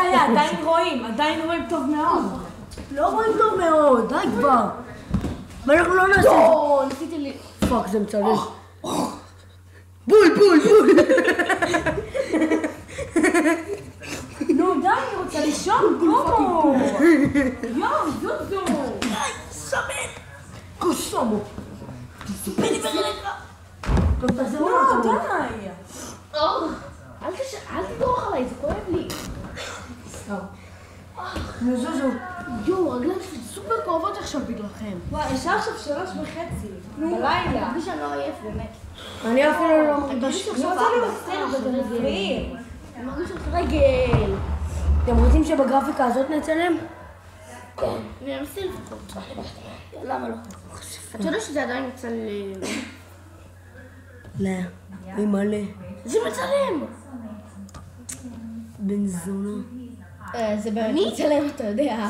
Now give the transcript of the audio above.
היה, עדיין רואים טוב מאוד. לא רואים טוב מאוד, די כבר. ואנחנו לא נעשה... לא, ניסיתי לי... פאק, זה מצלם. בול, בול, בול. נו, די, אני רוצה לישון, קומו. יואו, זוזו. די, סמן. קוסומו. תספרי ברגע. טוב, תעזרו לא, לנו. די. אל תדרוך עליי, זה כואב לי. נו, זוזו. יואו, רגליים שלי סופר כואבות עכשיו בגללכם. וואי, השעה עכשיו 3:30. בלילה. מרגיש שאני לא עייף, באמת. אני אפילו לא אני מרגיש. מרגיש אני עכשיו רוצה ארבע. לראות סרט, אתם מפריעים. אני מרגיש עכשיו רגל. אתם רוצים שבגרפיקה הזאת נצלם? אני אנסה לפחות. למה לא? אתה יודע שזה עדיין מצלם. לא, היא מלא. זה מצלם! בן זונה. זה באמת מצלם, אתה יודע.